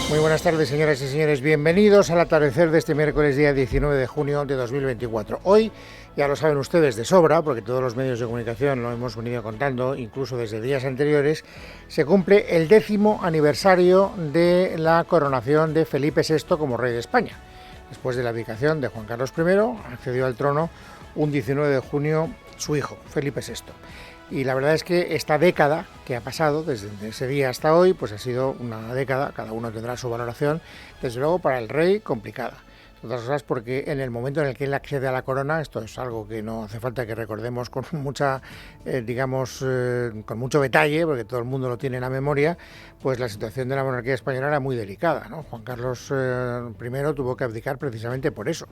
Muy buenas tardes, señoras y señores. Bienvenidos al atardecer de este miércoles, día 19 de junio de 2024. Hoy, ya lo saben ustedes de sobra, porque todos los medios de comunicación lo hemos venido contando, incluso desde días anteriores, se cumple el 10º aniversario de la coronación de Felipe VI como rey de España. Después de la abdicación de Juan Carlos I, accedió al trono un 19 de junio su hijo, Felipe VI. Y la verdad es que esta década que ha pasado desde ese día hasta hoy, pues ha sido una década, cada uno tendrá su valoración, desde luego para el rey complicada. Otras cosas porque en el momento en el que él accede a la corona, esto es algo que no hace falta que recordemos con mucha, con mucho detalle, porque todo el mundo lo tiene en la memoria, pues la situación de la monarquía española era muy delicada, ¿no? Juan Carlos I tuvo que abdicar precisamente por eso,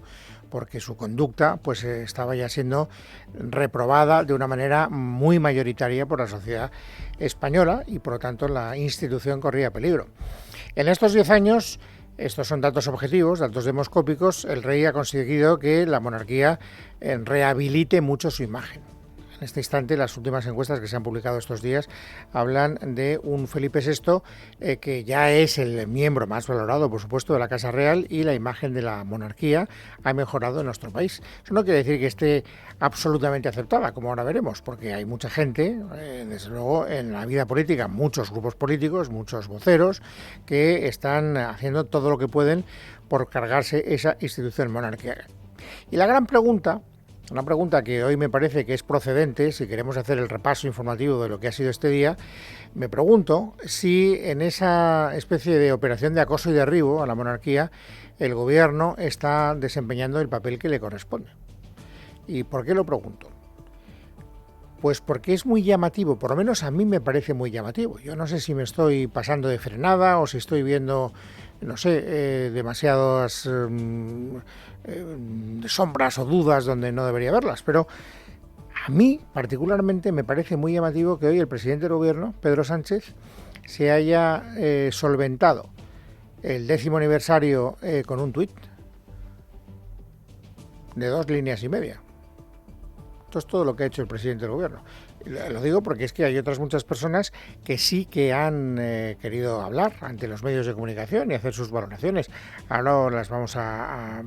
porque su conducta pues estaba ya siendo reprobada de una manera muy mayoritaria por la sociedad española y por lo tanto la institución corría peligro. En estos 10 años, estos son datos objetivos, datos demoscópicos, el rey ha conseguido que la monarquía rehabilite mucho su imagen. En este instante, las últimas encuestas que se han publicado estos días hablan de un Felipe VI que ya es el miembro más valorado, por supuesto, de la Casa Real, y la imagen de la monarquía ha mejorado en nuestro país. Eso no quiere decir que esté absolutamente aceptada, como ahora veremos, porque hay mucha gente, desde luego, en la vida política, muchos grupos políticos, muchos voceros, que están haciendo todo lo que pueden por cargarse esa institución monárquica. Y la gran pregunta, una pregunta que hoy me parece que es procedente, si queremos hacer el repaso informativo de lo que ha sido este día, me pregunto si en esa especie de operación de acoso y derribo a la monarquía el gobierno está desempeñando el papel que le corresponde. ¿Y por qué lo pregunto? Pues porque es muy llamativo, por lo menos a mí me parece muy llamativo. Yo no sé si me estoy pasando de frenada o si estoy viendo, no sé, demasiadas sombras o dudas donde no debería verlas, pero a mí particularmente me parece muy llamativo que hoy el presidente del gobierno, Pedro Sánchez, se haya solventado el 10º aniversario con un tuit de 2 líneas y media. Esto es todo lo que ha hecho el presidente del gobierno. Lo digo porque es que hay otras muchas personas que sí que han querido hablar ante los medios de comunicación y hacer sus valoraciones. Ahora las vamos a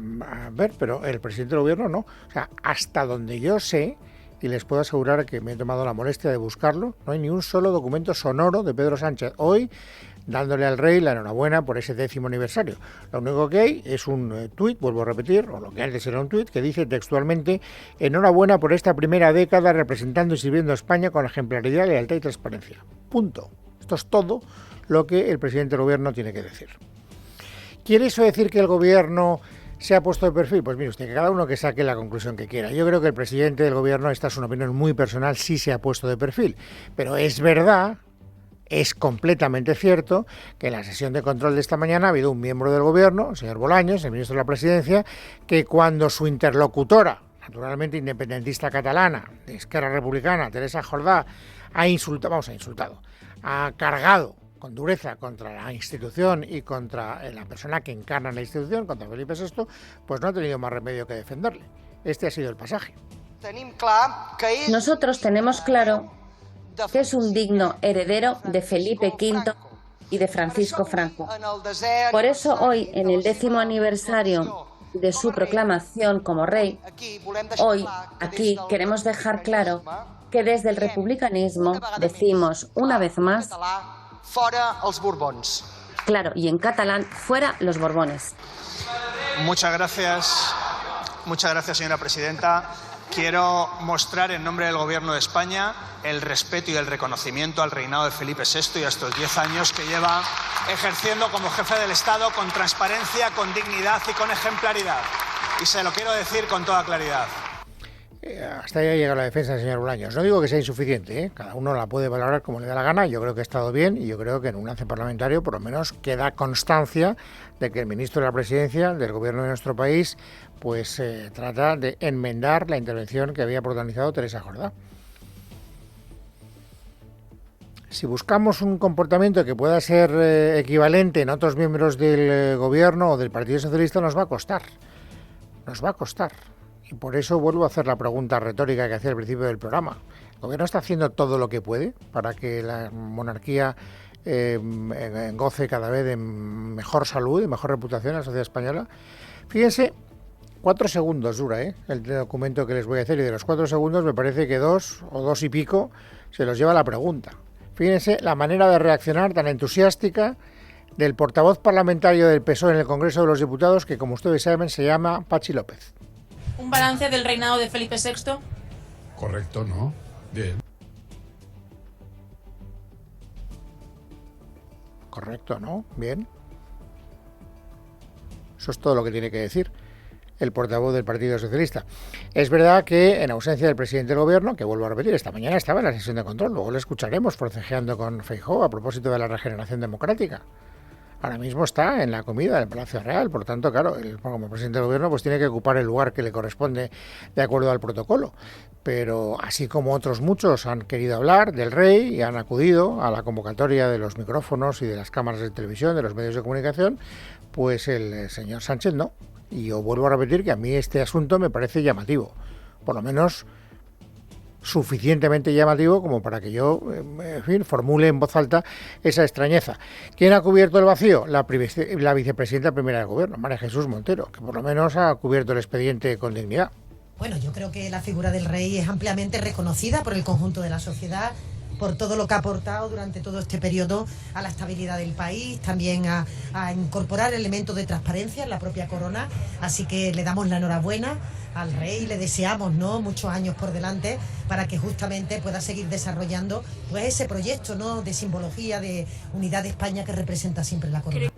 ver, pero el presidente del gobierno no. O sea, hasta donde yo sé, y les puedo asegurar que me he tomado la molestia de buscarlo, no hay ni un solo documento sonoro de Pedro Sánchez hoy dándole al rey la enhorabuena por ese 10º aniversario. Lo único que hay es un tuit, vuelvo a repetir, o lo que antes era un tuit, que dice textualmente: enhorabuena por esta primera década representando y sirviendo a España con ejemplaridad, lealtad y transparencia. Punto. Esto es todo lo que el presidente del gobierno tiene que decir. ¿Quiere eso decir que el gobierno se ha puesto de perfil? Pues mire usted, que cada uno que saque la conclusión que quiera. Yo creo que el presidente del gobierno, esta es una opinión muy personal, sí se ha puesto de perfil. Pero es verdad, es completamente cierto que en la sesión de control de esta mañana ha habido un miembro del gobierno, el señor Bolaños, el ministro de la Presidencia, que cuando su interlocutora, naturalmente independentista catalana, de Esquerra Republicana, Teresa Jordá, ha cargado con dureza contra la institución y contra la persona que encarna la institución, contra Felipe VI, pues no ha tenido más remedio que defenderle. Este ha sido el pasaje. Nosotros tenemos claro que es un digno heredero de Felipe V y de Francisco Franco. Por eso hoy, en el 10º aniversario de su proclamación como rey, hoy aquí queremos dejar claro que desde el republicanismo decimos una vez más: fora els Borbons. Claro, y en catalán, fuera los Borbones. Muchas gracias, señora presidenta. Quiero mostrar en nombre del Gobierno de España el respeto y el reconocimiento al reinado de Felipe VI y a estos 10 años que lleva ejerciendo como jefe del Estado con transparencia, con dignidad y con ejemplaridad. Y se lo quiero decir con toda claridad. Hasta ahí ha llegado la defensa del señor Bolaños. No digo que sea insuficiente, ¿eh? Cada uno la puede valorar como le da la gana. Yo creo que ha estado bien y yo creo que en un lance parlamentario por lo menos queda constancia de que el ministro de la Presidencia del gobierno de nuestro país pues trata de enmendar la intervención que había protagonizado Teresa Jordá. Si buscamos un comportamiento que pueda ser equivalente en otros miembros del gobierno o del Partido Socialista, nos va a costar. Y por eso vuelvo a hacer la pregunta retórica que hacía al principio del programa. ¿El gobierno está haciendo todo lo que puede para que la monarquía goce cada vez de mejor salud, de mejor reputación en la sociedad española. Fíjense, 4 segundos dura el documento que les voy a hacer, y de los 4 segundos me parece que 2 o 2 y pico se los lleva la pregunta. Fíjense la manera de reaccionar tan entusiástica del portavoz parlamentario del PSOE en el Congreso de los Diputados, que como ustedes saben se llama Patxi López. ¿Un balance del reinado de Felipe VI? Correcto, ¿no? Bien. Correcto, ¿no? Bien. Eso es todo lo que tiene que decir el portavoz del Partido Socialista. Es verdad que en ausencia del presidente del Gobierno, que vuelvo a repetir, esta mañana estaba en la sesión de control, luego le escucharemos forcejeando con Feijóo a propósito de la regeneración democrática. Ahora mismo está en la comida del Palacio Real, por tanto, claro, como presidente del Gobierno pues tiene que ocupar el lugar que le corresponde de acuerdo al protocolo. Pero así como otros muchos han querido hablar del rey y han acudido a la convocatoria de los micrófonos y de las cámaras de televisión, de los medios de comunicación, pues el señor Sánchez no. Y yo vuelvo a repetir que a mí este asunto me parece llamativo, por lo menos suficientemente llamativo como para que yo, en fin, formule en voz alta esa extrañeza. ¿Quién ha cubierto el vacío? La vicepresidenta primera del Gobierno, María Jesús Montero, que por lo menos ha cubierto el expediente con dignidad. Bueno, yo creo que la figura del rey es ampliamente reconocida por el conjunto de la sociedad, por todo lo que ha aportado durante todo este periodo a la estabilidad del país, también a incorporar elementos de transparencia en la propia corona. Así que le damos la enhorabuena al rey y le deseamos, ¿no?, muchos años por delante para que justamente pueda seguir desarrollando pues ese proyecto, ¿no?, de simbología, de unidad de España que representa siempre la corona.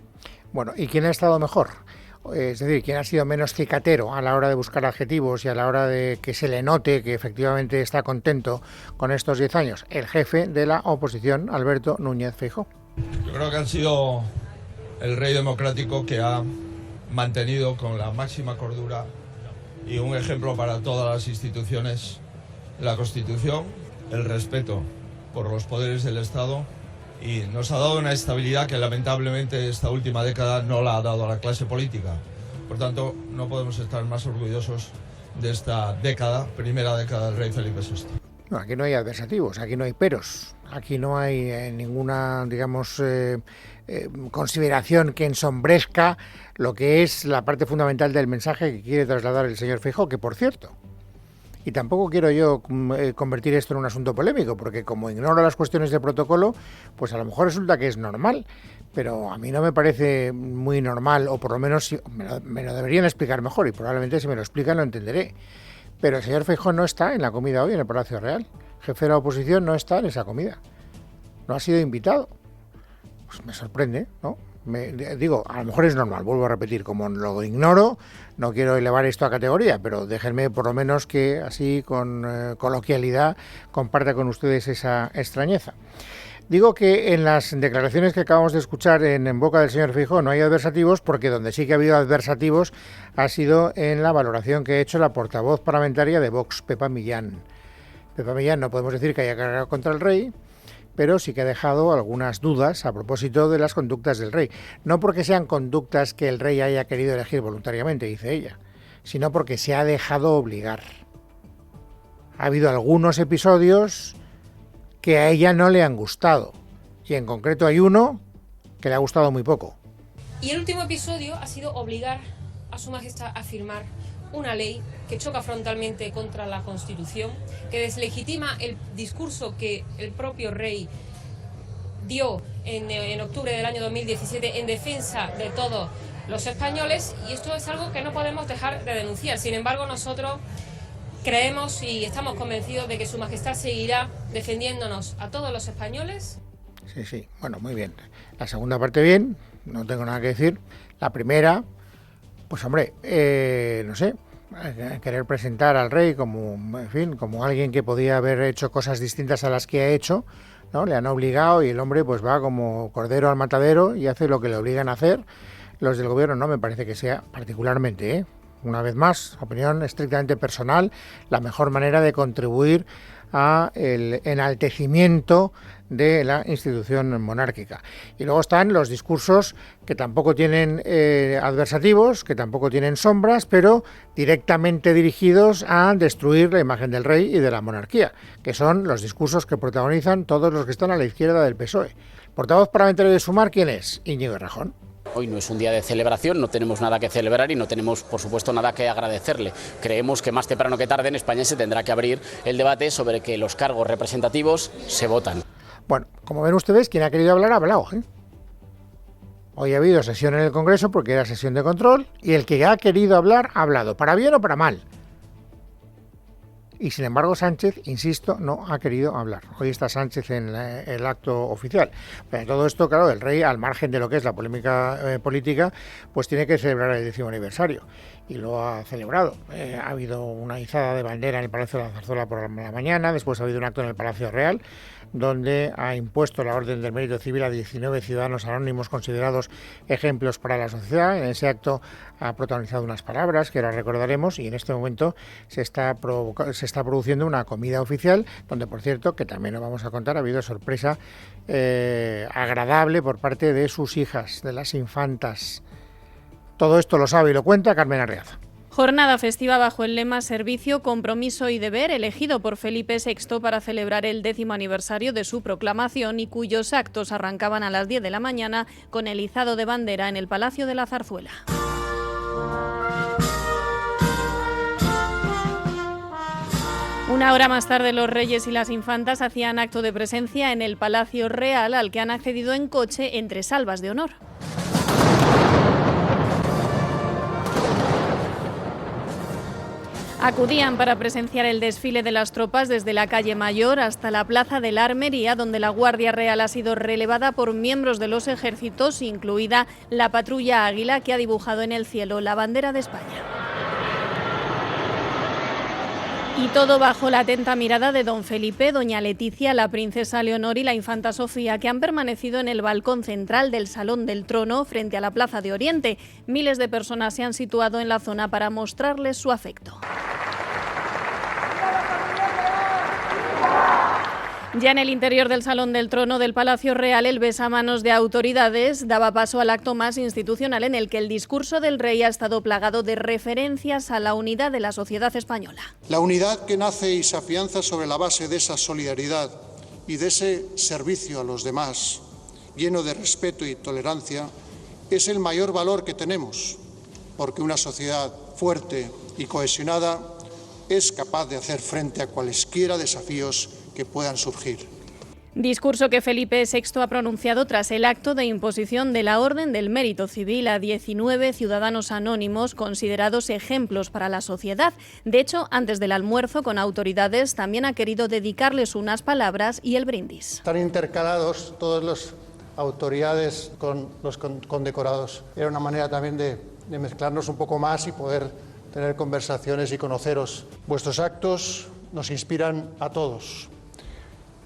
Bueno, ¿y quién ha estado mejor? Es decir, ¿quién ha sido menos cicatero a la hora de buscar adjetivos y a la hora de que se le note que efectivamente está contento con estos 10 años? El jefe de la oposición, Alberto Núñez Feijóo. Yo creo que han sido el rey democrático que ha mantenido con la máxima cordura y un ejemplo para todas las instituciones la Constitución, el respeto por los poderes del Estado, y nos ha dado una estabilidad que lamentablemente esta última década no la ha dado a la clase política. Por tanto, no podemos estar más orgullosos de esta década, primera década del rey Felipe VI. No, aquí no hay adversativos, aquí no hay peros, aquí no hay ninguna, digamos, consideración que ensombrezca lo que es la parte fundamental del mensaje que quiere trasladar el señor Feijóo, que por cierto, y tampoco quiero yo convertir esto en un asunto polémico, porque como ignoro las cuestiones de protocolo, pues a lo mejor resulta que es normal, pero a mí no me parece muy normal, o por lo menos me lo deberían explicar mejor, y probablemente si me lo explican lo entenderé. Pero el señor Feijóo no está en la comida hoy en el Palacio Real. El jefe de la oposición no está en esa comida. No ha sido invitado. Pues me sorprende, ¿no? Digo, a lo mejor es normal, vuelvo a repetir, como lo ignoro, no quiero elevar esto a categoría, pero déjenme por lo menos que así con coloquialidad comparta con ustedes esa extrañeza. Digo que en las declaraciones que acabamos de escuchar en boca del señor Feijóo no hay adversativos, porque donde sí que ha habido adversativos ha sido en la valoración que ha hecho la portavoz parlamentaria de Vox, Pepa Millán. Pepa Millán no podemos decir que haya cargado contra el rey, pero sí que ha dejado algunas dudas a propósito de las conductas del rey. No porque sean conductas que el rey haya querido elegir voluntariamente, dice ella, sino porque se ha dejado obligar. Ha habido algunos episodios que a ella no le han gustado, y en concreto hay uno que le ha gustado muy poco. Y el último episodio ha sido obligar a Su Majestad a firmar una ley que choca frontalmente contra la Constitución, que deslegitima el discurso que el propio rey dio en octubre del año 2017 en defensa de todos los españoles, y esto es algo que no podemos dejar de denunciar. Sin embargo, nosotros creemos y estamos convencidos de que Su Majestad seguirá defendiéndonos a todos los españoles. Sí, bueno, muy bien. La segunda parte bien, no tengo nada que decir. La primera, pues hombre, no sé, querer presentar al rey como, en fin, como alguien que podía haber hecho cosas distintas a las que ha hecho, ¿no? Le han obligado y el hombre pues va como cordero al matadero y hace lo que le obligan a hacer. Los del gobierno no me parece que sea particularmente, una vez más, opinión estrictamente personal, la mejor manera de contribuir a el enaltecimiento de la institución monárquica. Y luego están los discursos que tampoco tienen adversativos, que tampoco tienen sombras, pero directamente dirigidos a destruir la imagen del rey y de la monarquía, que son los discursos que protagonizan todos los que están a la izquierda del PSOE. Portavoz parlamentario de Sumar, ¿quién es? Íñigo Errejón. Hoy no es un día de celebración, no tenemos nada que celebrar y no tenemos, por supuesto, nada que agradecerle. Creemos que más temprano que tarde en España se tendrá que abrir el debate sobre que los cargos representativos se votan. Bueno, como ven ustedes, quien ha querido hablar ha hablado, ¿eh? Hoy ha habido sesión en el Congreso porque era sesión de control y el que ha querido hablar ha hablado, para bien o para mal. Y sin embargo Sánchez, insisto, no ha querido hablar. Hoy está Sánchez en el acto oficial. Pero todo esto, claro, el rey, al margen de lo que es la polémica política, pues tiene que celebrar el 10º aniversario. Y lo ha celebrado. Ha habido una izada de bandera en el Palacio de la Zarzuela por la mañana, después ha habido un acto en el Palacio Real, donde ha impuesto la Orden del Mérito Civil a 19 ciudadanos anónimos considerados ejemplos para la sociedad. En ese acto ha protagonizado unas palabras que ahora recordaremos y en este momento se está produciendo una comida oficial, donde, por cierto, que también lo vamos a contar, ha habido sorpresa agradable por parte de sus hijas, de las infantas. Todo esto lo sabe y lo cuenta Carmen Arriaza. Jornada festiva bajo el lema Servicio, Compromiso y Deber, elegido por Felipe VI para celebrar el 10º aniversario de su proclamación y cuyos actos arrancaban a las 10 de la mañana con el izado de bandera en el Palacio de la Zarzuela. Una hora más tarde, los reyes y las infantas hacían acto de presencia en el Palacio Real, al que han accedido en coche entre salvas de honor. Acudían para presenciar el desfile de las tropas desde la calle Mayor hasta la plaza de la Armería, donde la Guardia Real ha sido relevada por miembros de los ejércitos, incluida la patrulla Águila, que ha dibujado en el cielo la bandera de España. Y todo bajo la atenta mirada de don Felipe, doña Leticia, la princesa Leonor y la infanta Sofía, que han permanecido en el balcón central del Salón del Trono frente a la Plaza de Oriente. Miles de personas se han situado en la zona para mostrarles su afecto. Ya en el interior del Salón del Trono del Palacio Real, el besamanos de autoridades daba paso al acto más institucional en el que el discurso del rey ha estado plagado de referencias a la unidad de la sociedad española. La unidad que nace y se afianza sobre la base de esa solidaridad y de ese servicio a los demás, lleno de respeto y tolerancia, es el mayor valor que tenemos, porque una sociedad fuerte y cohesionada es capaz de hacer frente a cualesquiera desafíos que puedan surgir. Discurso que Felipe VI ha pronunciado tras el acto de imposición de la Orden del Mérito Civil a 19 ciudadanos anónimos considerados ejemplos para la sociedad. De hecho, antes del almuerzo con autoridades también ha querido dedicarles unas palabras y el brindis. Están intercalados todas las autoridades con los condecorados. Era una manera también de mezclarnos un poco más y poder tener conversaciones y conoceros. Vuestros actos nos inspiran a todos.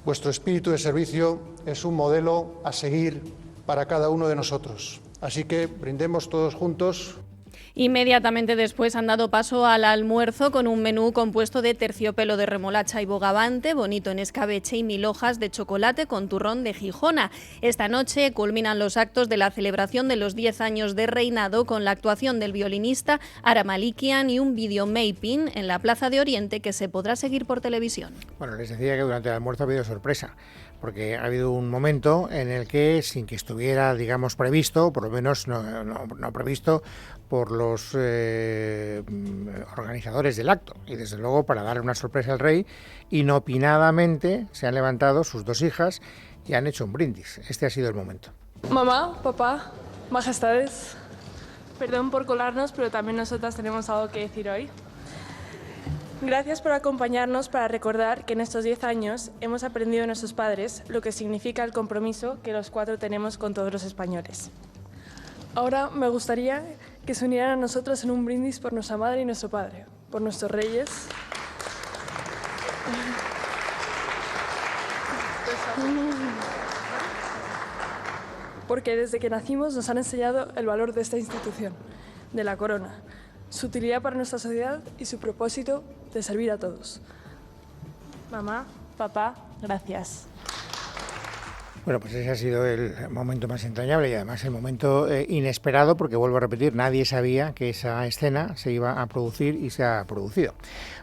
Vuestro espíritu de servicio es un modelo a seguir para cada uno de nosotros. Así que brindemos todos juntos. Inmediatamente después han dado paso al almuerzo con un menú compuesto de terciopelo de remolacha y bogavante, bonito en escabeche y 1000 hojas de chocolate con turrón de Gijona. Esta noche culminan los actos de la celebración de los 10 años de reinado con la actuación del violinista Ara Malikian y un videomapping en la Plaza de Oriente que se podrá seguir por televisión. Bueno, les decía que durante el almuerzo ha habido sorpresa, porque ha habido un momento en el que, sin que estuviera, digamos, previsto, por lo menos no previsto por los organizadores del acto, y desde luego para darle una sorpresa al rey, inopinadamente se han levantado sus dos hijas y han hecho un brindis. Este ha sido el momento. Mamá, papá, majestades, perdón por colarnos, pero también nosotras tenemos algo que decir hoy. Gracias por acompañarnos para recordar que en estos 10 años hemos aprendido de nuestros padres lo que significa el compromiso que los 4 tenemos con todos los españoles. Ahora me gustaría que se unieran a nosotros en un brindis por nuestra madre y nuestro padre, por nuestros reyes. Porque desde que nacimos nos han enseñado el valor de esta institución, de la corona, su utilidad para nuestra sociedad y su propósito de servir a todos. Mamá, papá, gracias. Bueno, pues ese ha sido el momento más entrañable y además el momento inesperado, porque vuelvo a repetir, nadie sabía que esa escena se iba a producir y se ha producido.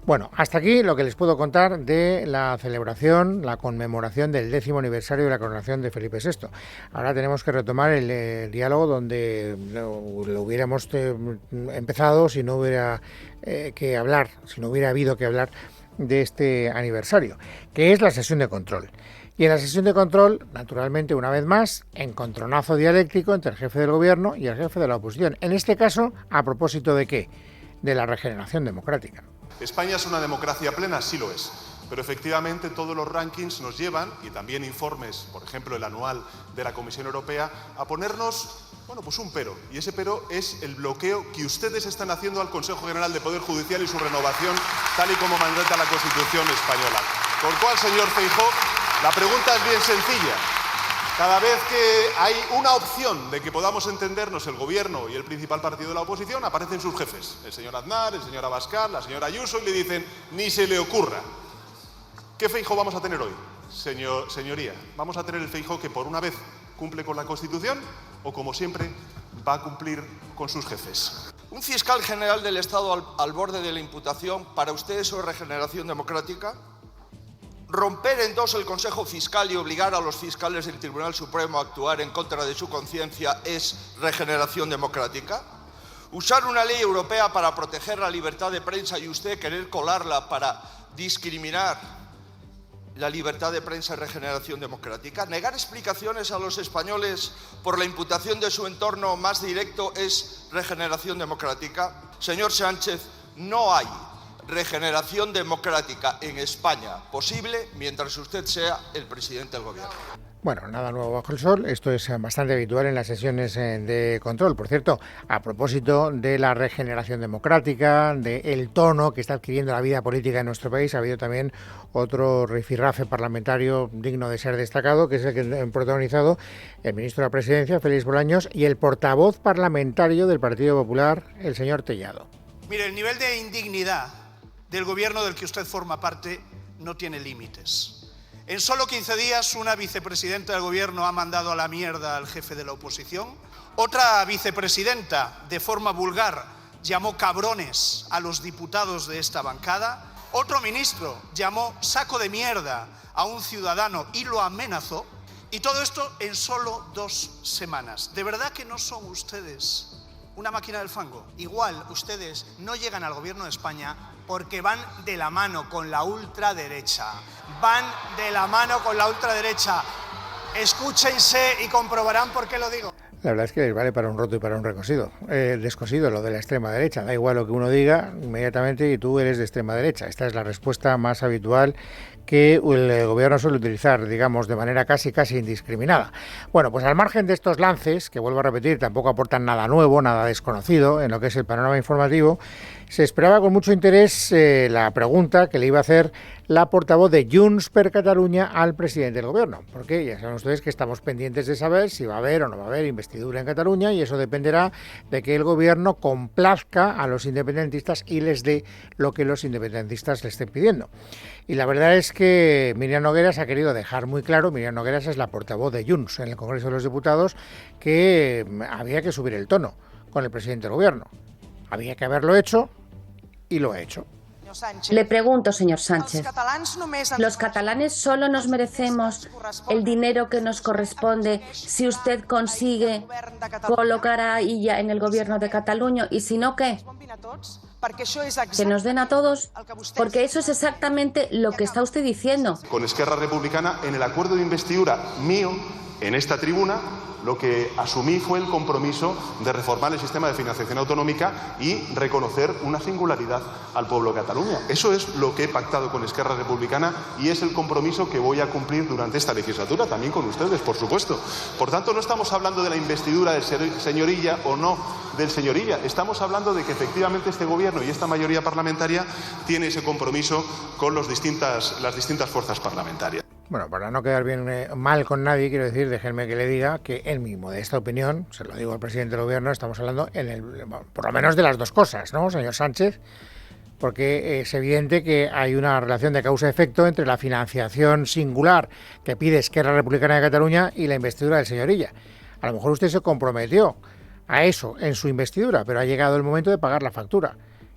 Bueno, hasta aquí lo que les puedo contar de la celebración, la conmemoración del 10º aniversario de la coronación de Felipe VI. Ahora tenemos que retomar el diálogo donde lo hubiéramos empezado si no hubiera si no hubiera habido que hablar de este aniversario, que es la sesión de control. Y en la sesión de control, naturalmente, una vez más, encontronazo dialéctico entre el jefe del gobierno y el jefe de la oposición. En este caso, ¿a propósito de qué? De la regeneración democrática. ¿España es una democracia plena? Sí lo es. Pero efectivamente todos los rankings nos llevan, y también informes, por ejemplo el anual de la Comisión Europea, a ponernos, pues un pero. Y ese pero es el bloqueo que ustedes están haciendo al Consejo General de Poder Judicial y su renovación, tal y como mandata la Constitución española. Con lo cual, señor Feijóo, la pregunta es bien sencilla. Cada vez que hay una opción de que podamos entendernos el Gobierno y el principal partido de la oposición, aparecen sus jefes, el señor Aznar, el señor Abascal, la señora Ayuso, y le dicen, ni se le ocurra. ¿Qué Feijóo vamos a tener hoy, señoría? ¿Vamos a tener el Feijóo que por una vez cumple con la Constitución o, como siempre, va a cumplir con sus jefes? ¿Un fiscal general del Estado al borde de la imputación, para usted eso es regeneración democrática? ¿Romper en dos el Consejo Fiscal y obligar a los fiscales del Tribunal Supremo a actuar en contra de su conciencia es regeneración democrática? ¿Usar una ley europea para proteger la libertad de prensa y usted querer colarla para discriminar la libertad de prensa y regeneración democrática? ¿Negar explicaciones a los españoles por la imputación de su entorno más directo es regeneración democrática? Señor Sánchez, no hay regeneración democrática en España posible mientras usted sea el presidente del Gobierno. Bueno, nada nuevo bajo el sol, esto es bastante habitual en las sesiones de control. Por cierto, a propósito de la regeneración democrática, del tono que está adquiriendo la vida política en nuestro país, ha habido también otro rifirrafe parlamentario digno de ser destacado, que es el que han protagonizado el ministro de la Presidencia, Félix Bolaños, y el portavoz parlamentario del Partido Popular, el señor Tellado. Mire, el nivel de indignidad del gobierno del que usted forma parte no tiene límites. En solo 15 días, una vicepresidenta del gobierno ha mandado a la mierda al jefe de la oposición. Otra vicepresidenta, de forma vulgar, llamó cabrones a los diputados de esta bancada. Otro ministro llamó saco de mierda a un ciudadano y lo amenazó. Y todo esto en solo 2 semanas. ¿De verdad que no son ustedes una máquina del fango? Igual ustedes no llegan al gobierno de España porque van de la mano con la ultraderecha. Van de la mano con la ultraderecha. Escúchense y comprobarán por qué lo digo. La verdad es que les vale para un roto y para un descosido lo de la extrema derecha. Da igual lo que uno diga, inmediatamente y tú eres de extrema derecha. Esta es la respuesta más habitual que el gobierno suele utilizar, digamos, de manera casi indiscriminada. Bueno, pues al margen de estos lances, que vuelvo a repetir, tampoco aportan nada nuevo, nada desconocido en lo que es el panorama informativo, se esperaba con mucho interés la pregunta que le iba a hacer la portavoz de Junts per Catalunya al presidente del gobierno, porque ya saben ustedes que estamos pendientes de saber si va a haber o no va a haber investidura en Cataluña, y eso dependerá de que el gobierno complazca a los independentistas y les dé lo que los independentistas le estén pidiendo. Y la verdad es que Míriam Nogueras ha querido dejar muy claro, Míriam Nogueras es la portavoz de Junts en el Congreso de los Diputados, que había que subir el tono con el presidente del gobierno. Había que haberlo hecho y lo ha hecho. Le pregunto, señor Sánchez, ¿los catalanes solo nos merecemos el dinero que nos corresponde si usted consigue colocar a Illa en el gobierno de Cataluña? Y si no, ¿qué? ¿Que nos den a todos? Porque eso es exactamente lo que está usted diciendo. Con Esquerra Republicana, en el acuerdo de investidura mío, en esta tribuna, lo que asumí fue el compromiso de reformar el sistema de financiación autonómica y reconocer una singularidad al pueblo de Cataluña. Eso es lo que he pactado con Esquerra Republicana y es el compromiso que voy a cumplir durante esta legislatura, también con ustedes, por supuesto. Por tanto, no estamos hablando de la investidura del señor Illa o no del señor Illa. Estamos hablando de que efectivamente este gobierno y esta mayoría parlamentaria tiene ese compromiso con las distintas fuerzas parlamentarias. Bueno, para no quedar mal con nadie, quiero decir, déjenme que le diga que en mi modesta opinión, se lo digo al presidente del gobierno, estamos hablando por lo menos de las dos cosas, ¿no, señor Sánchez? porque es evidente que hay una relación de causa-efecto entre la financiación singular que pide Esquerra Republicana de Cataluña y la investidura del señor Illa. A lo mejor usted se comprometió a eso en su investidura, pero ha llegado el momento de pagar la factura.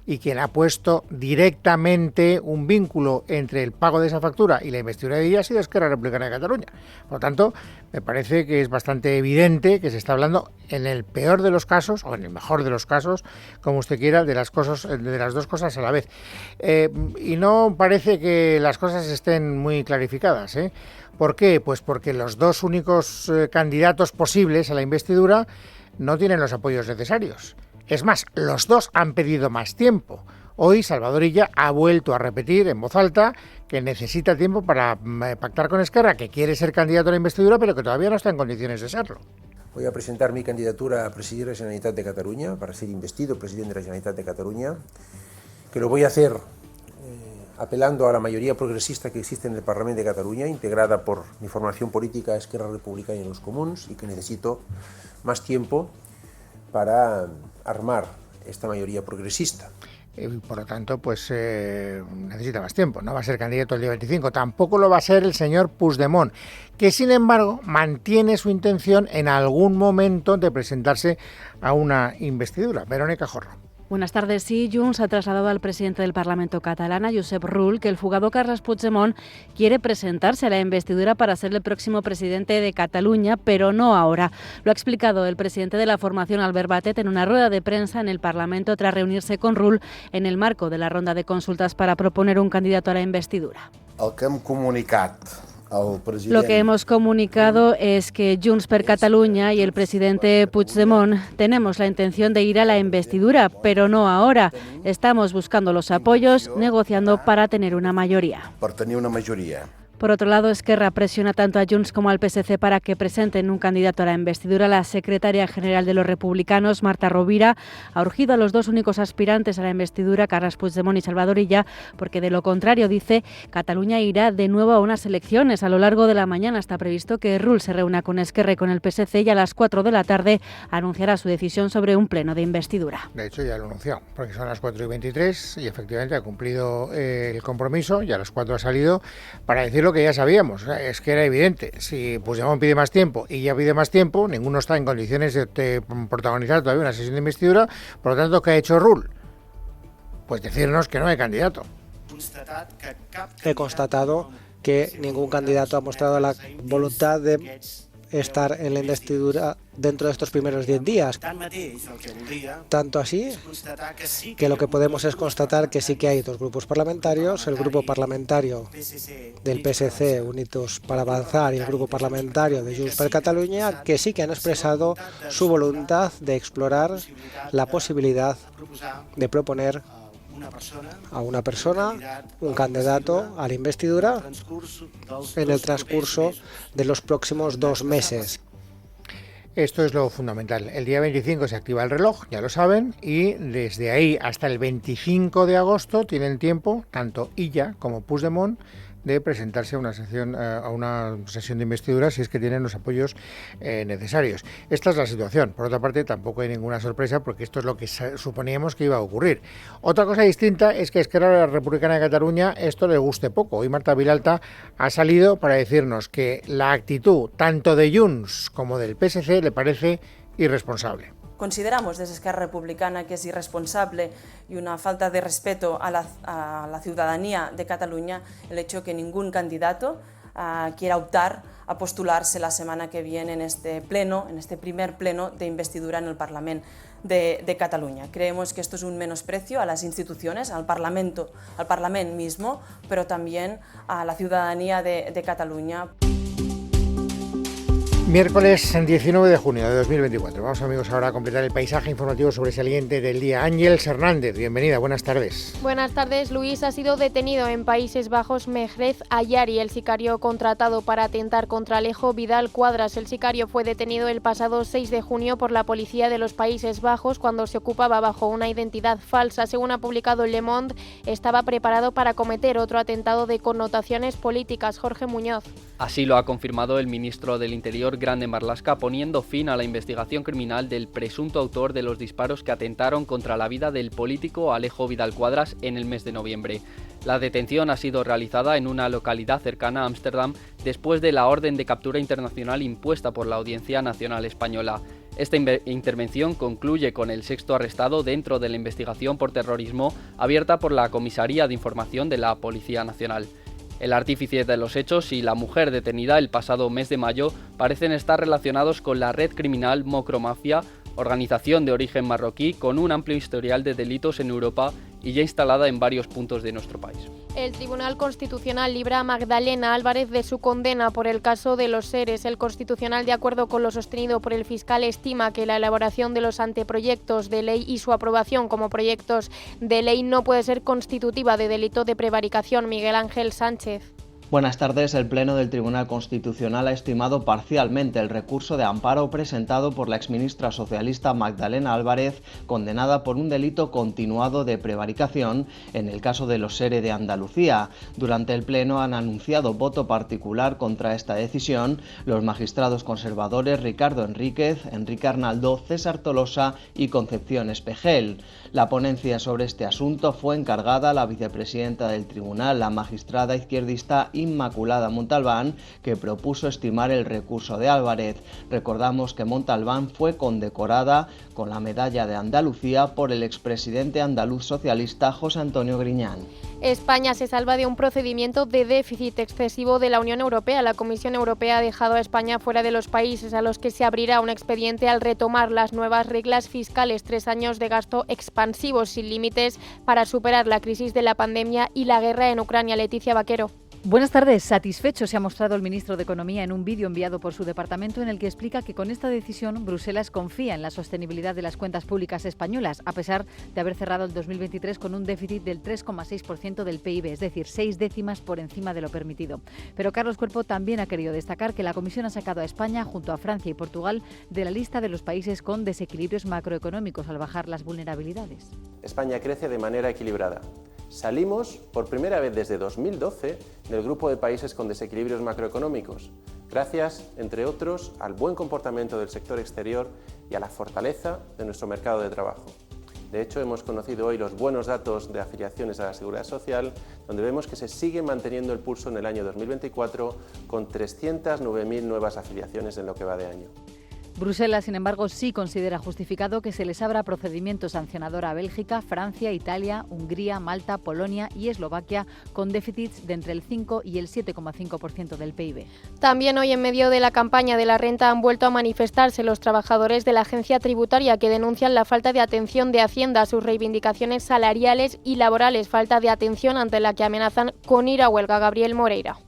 Y quien ha puesto directamente un vínculo entre el pago de esa factura y la investidura de ella ha sido Esquerra Republicana de Cataluña. Por lo tanto, me parece que es bastante evidente que se está hablando, en el peor de los casos, o en el mejor de los casos, como usted quiera, de las dos cosas a la vez. Y no parece que las cosas estén muy clarificadas, ¿eh? ¿Por qué? Pues porque los dos únicos candidatos posibles a la investidura no tienen los apoyos necesarios. Es más, los dos han pedido más tiempo. Hoy Salvador Illa ha vuelto a repetir en voz alta que necesita tiempo para pactar con Esquerra, que quiere ser candidato a la investidura, pero que todavía no está en condiciones de serlo. Voy a presentar mi candidatura a presidir la Generalitat de Cataluña, para ser investido presidente de la Generalitat de Cataluña, que lo voy a hacer apelando a la mayoría progresista que existe en el Parlamento de Cataluña, integrada por mi formación política Esquerra Republicana y los Comuns, y que necesito más tiempo para armar esta mayoría progresista. Por lo tanto, pues necesita más tiempo. No va a ser candidato el día 25. Tampoco lo va a ser el señor Puigdemont, que sin embargo mantiene su intención en algún momento de presentarse a una investidura. Verónica Jorro. Buenas tardes. Sí, Junts ha trasladado al presidente del Parlamento catalán, Josep Rull, que el fugado Carles Puigdemont quiere presentarse a la investidura para ser el próximo presidente de Cataluña, pero no ahora. Lo ha explicado el presidente de la formación, Albert Batet, en una rueda de prensa en el Parlamento tras reunirse con Rull en el marco de la ronda de consultas para proponer un candidato a la investidura. Lo que hemos comunicado es que Junts per Catalunya y el presidente Puigdemont tenemos la intención de ir a la investidura, pero no ahora. Estamos buscando los apoyos, negociando para tener una mayoría. Por otro lado, Esquerra presiona tanto a Junts como al PSC para que presenten un candidato a la investidura. La secretaria general de los republicanos, Marta Rovira, ha urgido a los dos únicos aspirantes a la investidura, Carles Puigdemont y Salvador Illa, porque de lo contrario, dice, Cataluña irá de nuevo a unas elecciones. A lo largo de la mañana está previsto que Rull se reúna con Esquerra y con el PSC y a las 4 de la tarde anunciará su decisión sobre un pleno de investidura. De hecho, ya lo anunció, porque son las 4:23 y efectivamente ha cumplido el compromiso, y a las 4 ha salido para decir lo que ya sabíamos. Es que era evidente, si Puigdemont pide más tiempo y ya pide más tiempo, ninguno está en condiciones de protagonizar todavía una sesión de investidura. Por lo tanto, ¿qué ha hecho Rull? Pues decirnos que no hay candidato. He constatado que ningún candidato ha mostrado la voluntad de estar en la investidura dentro de estos primeros 10 días. Tanto así que lo que podemos es constatar que sí que hay dos grupos parlamentarios, el grupo parlamentario del PSC Unidos para Avanzar y el grupo parlamentario de Junts per Catalunya, que sí que han expresado su voluntad de explorar la posibilidad de proponer a una persona, un candidato a la investidura en el transcurso de los próximos 2 meses. Esto es lo fundamental. El día 25 se activa el reloj, ya lo saben, y desde ahí hasta el 25 de agosto tienen tiempo, tanto Illa como Puigdemont, de presentarse a una sesión de investidura si es que tienen los apoyos necesarios. Esta es la situación. Por otra parte, tampoco hay ninguna sorpresa porque esto es lo que suponíamos que iba a ocurrir. Otra cosa distinta es que a Esquerra Republicana de Cataluña esto le guste poco. Hoy Marta Vilalta ha salido para decirnos que la actitud tanto de Junts como del PSC le parece irresponsable. Consideramos desde Esquerra Republicana que es irresponsable y una falta de respeto a la ciudadanía de Cataluña el hecho que ningún candidato quiera optar a postularse la semana que viene en este primer pleno de investidura en el Parlamento de Cataluña. Creemos que esto es un menosprecio a las instituciones, al Parlamento mismo, pero también a la ciudadanía de Cataluña. Miércoles 19 de junio de 2024. Vamos, amigos, ahora a completar el paisaje informativo sobresaliente del día. Ángeles Hernández, bienvenida, buenas tardes. Buenas tardes, Luis. Ha sido detenido en Países Bajos Mehrez Ayari, el sicario contratado para atentar contra Alejo Vidal Quadras. El sicario fue detenido el pasado 6 de junio por la policía de los Países Bajos cuando se ocupaba bajo una identidad falsa. Según ha publicado Le Monde, estaba preparado para cometer otro atentado de connotaciones políticas. Jorge Muñoz. Así lo ha confirmado el ministro del Interior, Salvador Grande Marlaska, poniendo fin a la investigación criminal del presunto autor de los disparos que atentaron contra la vida del político Alejo Vidal Quadras en el mes de noviembre. La detención ha sido realizada en una localidad cercana a Ámsterdam después de la orden de captura internacional impuesta por la Audiencia Nacional Española. Esta intervención concluye con el sexto arrestado dentro de la investigación por terrorismo abierta por la Comisaría de Información de la Policía Nacional. El artífice de los hechos y la mujer detenida el pasado mes de mayo parecen estar relacionados con la red criminal Mocromafia, organización de origen marroquí con un amplio historial de delitos en Europa y ya instalada en varios puntos de nuestro país. El Tribunal Constitucional libra a Magdalena Álvarez de su condena por el caso de los SERES. El Constitucional, de acuerdo con lo sostenido por el fiscal, estima que la elaboración de los anteproyectos de ley y su aprobación como proyectos de ley no puede ser constitutiva de delito de prevaricación. Miguel Ángel Sánchez. Buenas tardes. El Pleno del Tribunal Constitucional ha estimado parcialmente el recurso de amparo presentado por la exministra socialista Magdalena Álvarez, condenada por un delito continuado de prevaricación en el caso de los SERE de Andalucía. Durante el Pleno han anunciado voto particular contra esta decisión los magistrados conservadores Ricardo Enríquez, Enrique Arnaldo, César Tolosa y Concepción Espejel. La ponencia sobre este asunto fue encargada a la vicepresidenta del Tribunal, la magistrada izquierdista Inmaculada Montalbán, que propuso estimar el recurso de Álvarez. Recordamos que Montalbán fue condecorada con la Medalla de Andalucía por el expresidente andaluz socialista José Antonio Griñán. España se salva de un procedimiento de déficit excesivo de la Unión Europea. La Comisión Europea ha dejado a España fuera de los países a los que se abrirá un expediente al retomar las nuevas reglas fiscales. 3 años de gasto expansivo sin límites para superar la crisis de la pandemia y la guerra en Ucrania. Leticia Vaquero. Buenas tardes. Satisfecho se ha mostrado el ministro de Economía en un vídeo enviado por su departamento en el que explica que con esta decisión Bruselas confía en la sostenibilidad de las cuentas públicas españolas, a pesar de haber cerrado el 2023 con un déficit del 3,6% del PIB, es decir, 6 décimas por encima de lo permitido. Pero Carlos Cuerpo también ha querido destacar que la Comisión ha sacado a España, junto a Francia y Portugal, de la lista de los países con desequilibrios macroeconómicos al bajar las vulnerabilidades. España crece de manera equilibrada. Salimos, por primera vez desde 2012, del grupo de países con desequilibrios macroeconómicos, gracias, entre otros, al buen comportamiento del sector exterior y a la fortaleza de nuestro mercado de trabajo. De hecho, hemos conocido hoy los buenos datos de afiliaciones a la Seguridad Social, donde vemos que se sigue manteniendo el pulso en el año 2024, con 309.000 nuevas afiliaciones en lo que va de año. Bruselas, sin embargo, sí considera justificado que se les abra procedimiento sancionador a Bélgica, Francia, Italia, Hungría, Malta, Polonia y Eslovaquia con déficits de entre el 5 y el 7,5% del PIB. También hoy, en medio de la campaña de la renta, han vuelto a manifestarse los trabajadores de la agencia tributaria que denuncian la falta de atención de Hacienda a sus reivindicaciones salariales y laborales, falta de atención ante la que amenazan con ir a huelga. Gabriel Moreira.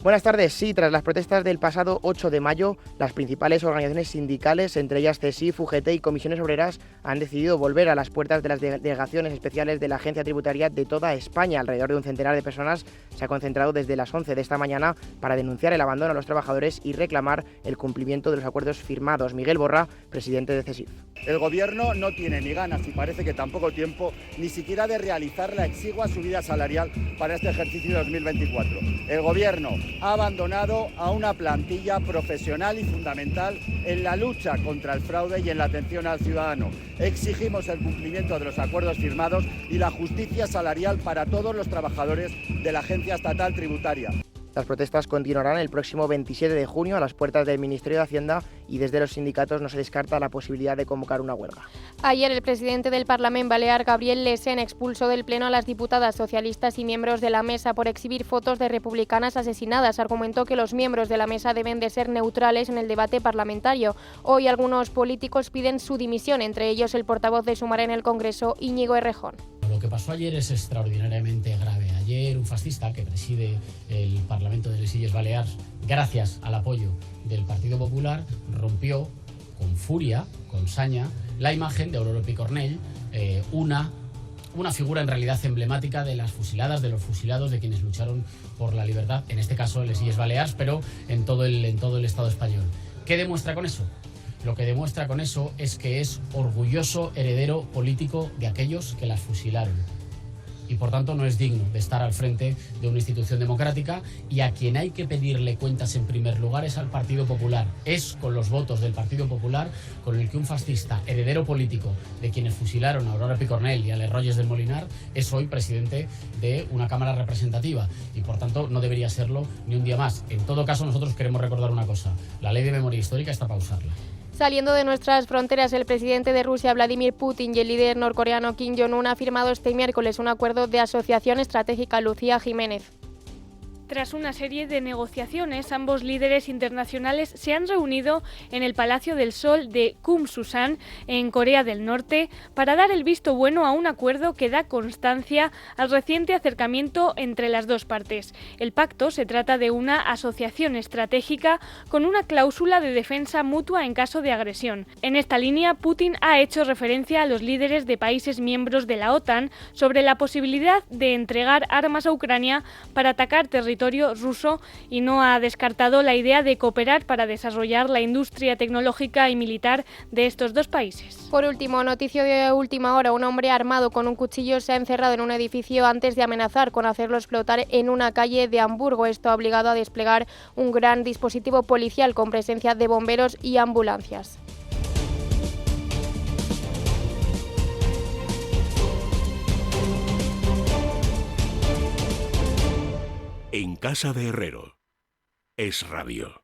Buenas tardes. Sí, tras las protestas del pasado 8 de mayo, las principales organizaciones sindicales, entre ellas CESIF, UGT y Comisiones Obreras, han decidido volver a las puertas de las delegaciones especiales de la Agencia Tributaria de toda España. Alrededor de un centenar de personas se ha concentrado desde las 11 de esta mañana para denunciar el abandono a los trabajadores y reclamar el cumplimiento de los acuerdos firmados. Miguel Borra, presidente de CESIF. El Gobierno no tiene ni ganas y parece que tampoco tiempo ni siquiera de realizar la exigua subida salarial para este ejercicio 2024. El Gobierno ha abandonado a una plantilla profesional y fundamental en la lucha contra el fraude y en la atención al ciudadano. Exigimos el cumplimiento de los acuerdos firmados y la justicia salarial para todos los trabajadores de la Agencia Estatal Tributaria. Las protestas continuarán el próximo 27 de junio a las puertas del Ministerio de Hacienda y desde los sindicatos no se descarta la posibilidad de convocar una huelga. Ayer el presidente del Parlamento Balear, Gabriel Lesen, expulsó del Pleno a las diputadas socialistas y miembros de la mesa por exhibir fotos de republicanas asesinadas. Argumentó que los miembros de la mesa deben de ser neutrales en el debate parlamentario. Hoy algunos políticos piden su dimisión, entre ellos el portavoz de Sumar en el Congreso, Íñigo Errejón. Lo que pasó ayer es extraordinariamente grave. Ayer un fascista que preside el Parlamento de les Illes Balears, gracias al apoyo del Partido Popular, rompió con furia, con saña, la imagen de Aurora Picornell, una figura en realidad emblemática de las fusiladas, de los fusilados, de quienes lucharon por la libertad, en este caso en les Illes Balears, pero en todo el Estado español. ¿Qué demuestra con eso? Lo que demuestra con eso es que es orgulloso heredero político de aquellos que las fusilaron. y por tanto no es digno de estar al frente de una institución democrática, y a quien hay que pedirle cuentas en primer lugar es al Partido Popular. Es con los votos del Partido Popular con el que un fascista, heredero político de quienes fusilaron a Aurora Picornell y a Les Roges del Molinar, es hoy presidente de una Cámara representativa y por tanto no debería serlo ni un día más. En todo caso, nosotros queremos recordar una cosa: la ley de memoria histórica está para usarla. Saliendo de nuestras fronteras, el presidente de Rusia, Vladimir Putin, y el líder norcoreano Kim Jong-un han firmado este miércoles un acuerdo de asociación estratégica. Lucía Jiménez. Tras una serie de negociaciones, ambos líderes internacionales se han reunido en el Palacio del Sol de Kumsusan, en Corea del Norte, para dar el visto bueno a un acuerdo que da constancia al reciente acercamiento entre las dos partes. El pacto se trata de una asociación estratégica con una cláusula de defensa mutua en caso de agresión. En esta línea, Putin ha hecho referencia a los líderes de países miembros de la OTAN sobre la posibilidad de entregar armas a Ucrania para atacar territorios ruso, y no ha descartado la idea de cooperar para desarrollar la industria tecnológica y militar de estos dos países. Por último, noticia de última hora: un hombre armado con un cuchillo se ha encerrado en un edificio antes de amenazar con hacerlo explotar en una calle de Hamburgo. Esto ha obligado a desplegar un gran dispositivo policial con presencia de bomberos y ambulancias. En casa de Herrero. Es Radio.